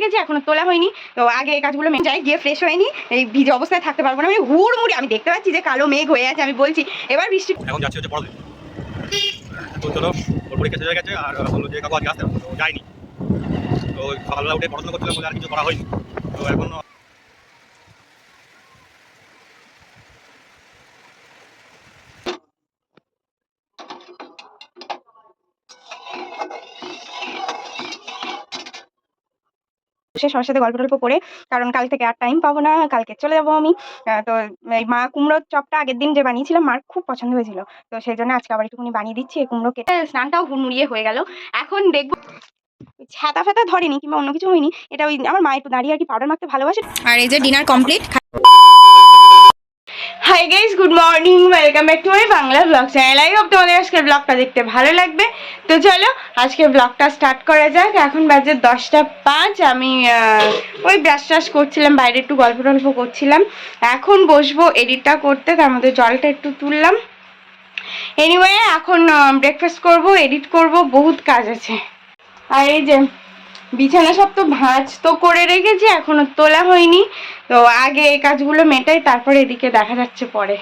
রেখেছি, এখনো তোলা হয়নি। তো আগে এই কাজগুলো যাই, গিয়ে ফ্রেশ হয়নি, এই ভিজে অবস্থায় থাকতে পারবো না। আমি হুড়মুড়ি, আমি দেখতে পাচ্ছি যে কালো মেঘ হয়ে আছে, আমি বলছি এবার বৃষ্টি। এখন যাচ্ছি হচ্ছে পড়াতে। তো চলো, ওর পরীক্ষা শেষ হয়ে গেছে আর বললো যে কাকু আজকে আসতে হবে, তো যাইনি। তো সকালবেলা উঠে পড়াশোনা করছিলাম বলে আর কিছু করা হয়নি। তো এখন সবার সাথে গল্প টল্প করে, কারণ কাল থেকে আর টাইম পাবো না, কালকে চলে যাবো আমি। তো এই মা কুমড়োর চপটা আগের দিন যে বানিয়েছিলাম মার খুব পছন্দ হয়েছিল, তো সেই জন্য আজকে আবার একটুখানি বানিয়ে দিচ্ছি। এই কুমড়ো কেটে স্নানটাও হুড়মুড়িয়ে হয়ে গেল। এখন দেখবো ছাতা ফাতা ধরেনি কিংবা অন্য কিছু হয়নি, এটা ওই আমার মা একটু দাঁড়িয়ে আর কি পাউডার মাখতে ভালোবাসে। আর এই যে dinner complete. Hi guys, good morning, welcome back to my Bangla blog channel. I hope তোমাদের আজকের ব্লগটা দেখতে ভালো লাগবে। তো চলো আজকে ব্লগটা স্টার্ট করা যাক। এখন বাজে 10:05। আমি ওই ব্রাশ ট্রাশ করছিলাম, বাইরে একটু গল্প টল্প করছিলাম। এখন বসবো এডিটটা করতে, তার মধ্যে জলটা একটু তুললাম। এনিওয়ে এখন ব্রেকফাস্ট করব, এডিট করব, বহুত কাজ আছে। আর এই যে বিছানা সব তো ভাঁজ তো করে রেখেছি, এখনো তোলা হয়নি। তো আগে এই কাজগুলো মেটাই, তারপরে এদিকে দেখা যাচ্ছে পরে।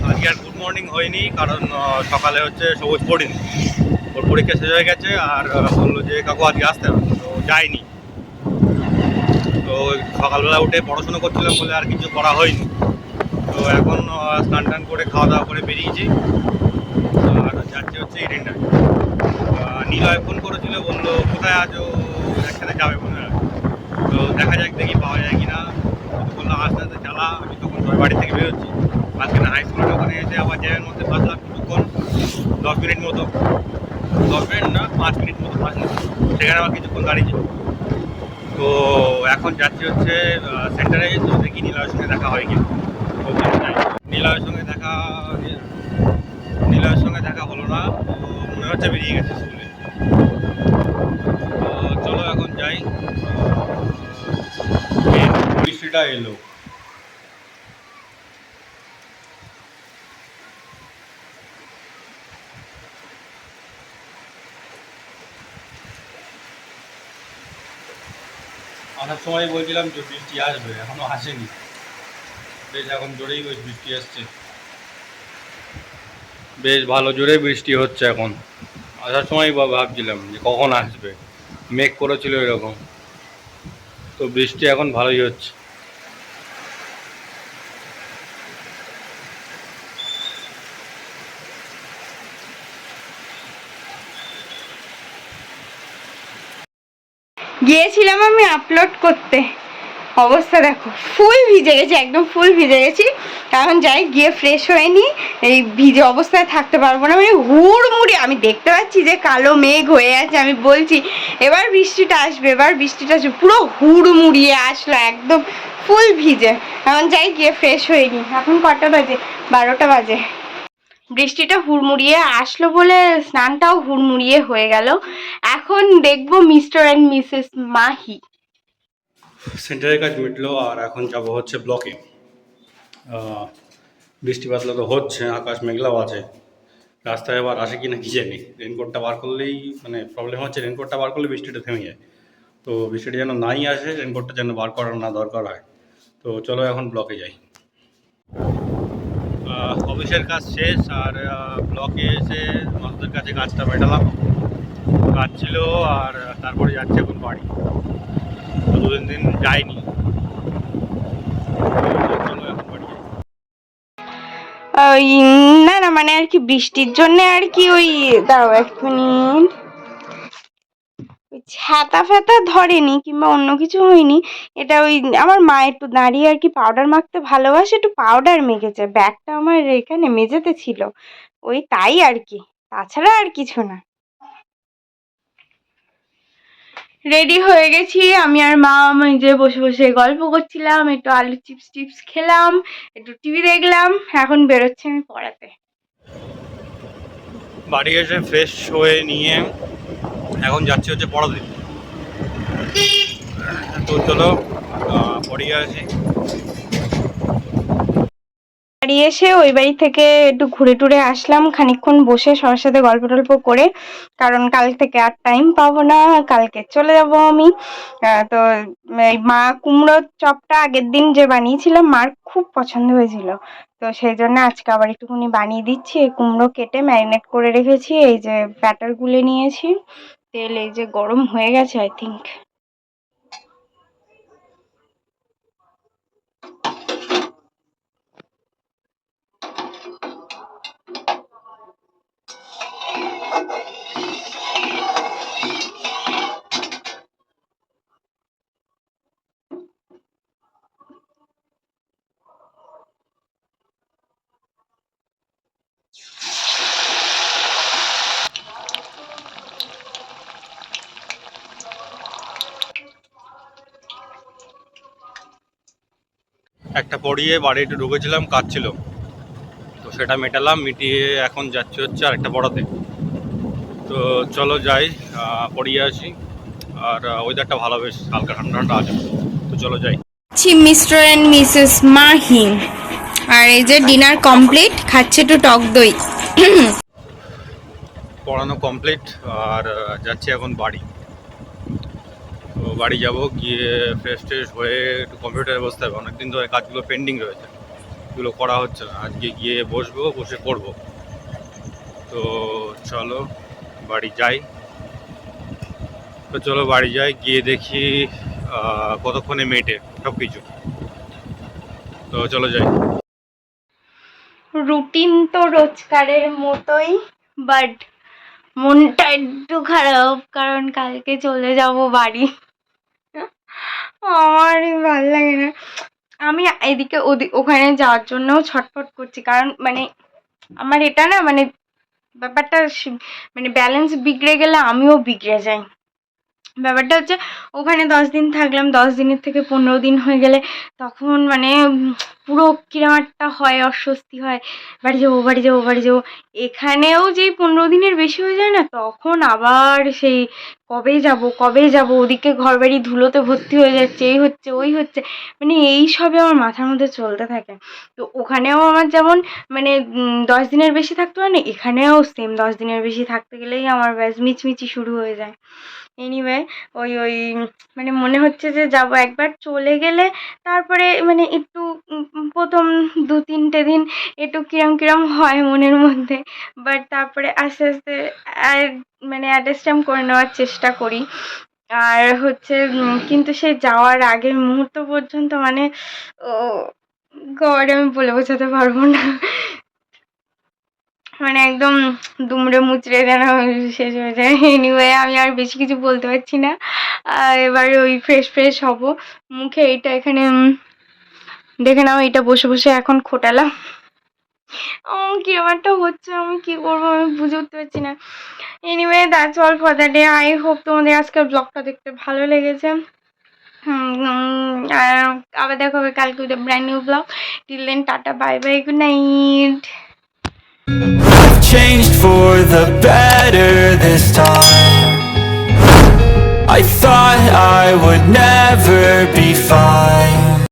আজকে আর গুড মর্নিং হয়নি, কারণ সকালে হচ্ছে সবুজ পড়িনি। ওর পরীক্ষা শেষ হয়ে গেছে আর বললো যে কাকু আজকে আসতে হবে, তো যাইনি। তো সকালবেলা উঠে পড়াশোনা করছিলাম বলে আর কিছু করা হয়নি। তো এখন স্নান টান করে খাওয়া দাওয়া করে বেরিয়েছি আর যাচ্ছি হচ্ছে ইডেনটায়। নীলয় ফোন করেছিল, বললো কোথায় আছো, একসাথে যাবে মনে হয়। তো দেখা যাক দেখি পাওয়া যায় কিনা। বললাম আস্তে আস্তে চালা, আমি তখন সবাই বাড়ি থেকে বেরোচ্ছি। আজকে না হাই স্কুলের ওখানে এসে আবার জ্যামের মধ্যে ফাঁসলাম কিছুক্ষণ, 10 মিনিট মতো, 10 মিনিট না 5 মিনিট মতো ফাঁসলাম, সেখানে আবার কিছুক্ষণ দাঁড়িয়েছি। তো এখন যাচ্ছি হচ্ছে সেন্টারে, তো দেখি নীলয়ের সঙ্গে দেখা হয় কিনা। নীলয়ের সঙ্গে দেখা হলো না, তো মনে হচ্ছে বেরিয়ে গেছে স্কুলে। তো চলো এখন যাই। বৃষ্টিটা এলো। আসার সময় বলছিলাম যে বৃষ্টি আসবে, এখনো আসেনি। বেশ এখন জোরেই বৃষ্টি আসছে, বেশ ভালো জোরে বৃষ্টি হচ্ছে এখন। আসার সময় ভাবছিলাম যে কখন আসবে, মেঘ করেছিল এরকম। তো বৃষ্টি এখন ভালোই হচ্ছে। গিয়েছিলাম আমি আপলোড করতে, অবস্থা দেখো ফুল ভিজে গেছি, একদম ফুল ভিজে গেছি। এখন যাই, গিয়ে ফ্রেশ হয়ে নি, এই ভিজে অবস্থায় থাকতে পারবো না। মানে হুড়মুড়ি, আমি দেখতে পাচ্ছি যে কালো মেঘ হয়ে আছে, আমি বলছি এবার বৃষ্টিটা আসবে, এবার বৃষ্টিটা আসবে। পুরো হুড়মুড়িয়ে আসলো একদম ফুল ভিজে। এখন যাই, গিয়ে ফ্রেশ হয়ে নি। এখন কটা বাজে? 12টা বাজে। বৃষ্টিটা হুড়মুড়িয়ে আসলো বলে স্নানটাও হুড়মুড়িয়ে হয়ে গেল। এখন দেখবো মিস্টার অ্যান্ড মিসেস মাহি। সেন্টারের কাজ মিটলো আর এখন যাব হচ্ছে ব্লকে। বৃষ্টি বাদলা তো হচ্ছে, আকাশ মেঘলাও আছে। রাস্তায় আবার আসে কি না কি জানি। রেনকোটটা বার করলেই মানে প্রবলেম হচ্ছে, রেনকোটটা বার করলে বৃষ্টিটা থেমে যায়। তো বৃষ্টিটা যেন নাই আসে, রেনকোটটা যেন বার করার না দরকার হয়। তো চলো এখন ব্লকে যাই। অফিসের কাজ শেষ আর ব্লকে এসে মানুষদের কাছে কাজটা মেটালাম। কাজ ছিল আর তারপরে যাচ্ছে এখন বাড়ি। তো 2-3 দিন যাইনি। চলো এখন বাড়ি যাই। ওই না না, মানে আর কি বৃষ্টির জন্য আর কি, ওই দাঁড়াও 1 মিনিট, ছাতা ফাতা ধরেনি কিংবা অন্য কিছু হয়নি। এটা ওই আমার মা একটু দাঁড়িয়ে আর কি পাউডার মাখতে ভালোবাসে, একটু পাউডার মেখেছে। ব্যাগটা আমার এখানে মেঝেতে ছিল, ওই তাই আর কি, তাছাড়া আর কিছু না। রেডি হয়ে গেছি আমি আর মা, আমি যে বসে বসে গল্প করছিলাম, একটু আলু চিপস টিপস খেলাম, একটু টিভি দেখলাম। এখন বেরোচ্ছি আমি পড়াতে। বাড়ি এসে ফ্রেশ হয়ে নিয়ে এখন যাচ্ছি হচ্ছে পড়াতে। তো চলো পড়িয়ে আসি। বাড়ি এসে ওই বাড়ি থেকে একটু ঘুরে টুরে আসলাম, খানিকক্ষণ বসে সবার সাথে গল্প টল্প করে, কারণ কাল থেকে আর টাইম পাবো না, কালকে চলে যাব আমি। তো এই মা কুমড়োর চপটা আগের দিন যে বানিয়েছিলাম মার খুব পছন্দ হয়েছিল, তো সেই জন্য আজকে আবার একটুখানি বানিয়ে দিচ্ছি। এই কুমড়ো কেটে ম্যারিনেট করে রেখেছি, এই যে ব্যাটার গুলে নিয়েছি, তেল এই যে গরম হয়ে গেছে আই থিঙ্ক। একটা পড়িয়ে বাড়ি একটু ঢুকেছিলাম, কাজ ছিল, তো সেটা মেটালাম, মিটিয়ে এখন যাচ্ছি হচ্ছে আরেকটা পড়াতে। তো চলো যাই, পড়িয়ে আসি। আর ওয়েদারটা ভালো, বেশ হালকা ঠান্ডা ঠান্ডা আছে, তো চলো যাই। মিস্টার অ্যান্ড মিসেস মাহি, আর এই যে ডিনার কমপ্লিট, খাচ্ছে একটু টক দই। পড়ানো কমপ্লিট, আর যাচ্ছি এখন বাড়ি। তো বাড়ি যাব, গিয়ে ফ্রেশ ট্রেশ হয়ে একটু কম্পিউটারে বসতে হবে, অনেকদিন ধরে কাজগুলো পেন্ডিং রয়েছে, এগুলো করা হচ্ছে না, আজকে গিয়ে বসবো, বসে করব। তো চলো বাড়ি যাই। তো চলো বাড়ি যাই, গিয়ে দেখি কতক্ষণে মেটে সব কিছু। তো চলো যাই। রুটিন তো রোজকারের মতোই, বাট মনটা একটু খারাপ, কারণ কালকে চলে যাব বাড়ি। আমার ভালো লাগে না, আমি এদিকে ওখানে যাওয়ার জন্যও ছটফট করছি, কারণ মানে আমার এটা না, মানে ব্যাপারটা মানে ব্যালেন্স বিগড়ে গেলে আমিও বিগড়ে যাই। ব্যাপারটা হচ্ছে ওখানে 10 দিন থাকলাম, 10 দিনের থেকে 15 দিন হয়ে গেলে তখন মানে পুরো কিরম একটা হয়, অস্বস্তি হয়, বাড়ি যাবো বাড়ি যাবো বাড়ি যাবো। এখানেও যেই 15 দিনের বেশি হয়ে যায় না, তখন আবার সেই কবে যাব কবে যাব, ওদিকে ঘর বাড়ি ধুলোতে ভর্তি হয়ে যাচ্ছে, এই হচ্ছে ওই হচ্ছে, মানে এই সবে আমার মাথার মধ্যে চলতে থাকে। তো ওখানেও আমার যেমন মানে 10 দিনের বেশি থাকতে হয় না, এখানেও সেম 10 দিনের বেশি থাকতে গেলেই আমার ব্যাস মিচমিচি শুরু হয়ে যায়। এনিওয়ে, ওই ওই মানে মনে হচ্ছে যে যাব, একবার চলে গেলে তারপরে মানে একটু প্রথম 2-3 দিন একটু কিরম কিরম হয় মনের মধ্যে, বাট তারপরে আস্তে আস্তে মানে অ্যাডজাস্ট করে নেওয়ার চেষ্টা করি। আর হচ্ছে কিন্তু সেই যাওয়ার আগের মুহূর্ত পর্যন্ত মানে ও গড, আমি বলে বোঝাতে পারবো না, মানে একদম দুমড়ে মুচড়ে যেন শেষ হয়ে যায়। এনিওয়ে, আমি আর বেশি কিছু বলতে পারছি না। এবার ওই ফ্রেশ হব, মুখে এইটা এখানে দেখে নাও, এটা বসে বসে এখন খোটালাম, কিরম একটা হচ্ছে, আমি কি করবো আমি বুঝে উঠতে পারছি না। Anyway, that's all for the day. I hope তোমাদের আজকের ব্লগটা দেখতে ভালো লেগেছে। আবার দেখা হবে কালকে with brand new blog. Till then, tata, bye bye, good night. I've changed for the better this time. I thought I would never be fine.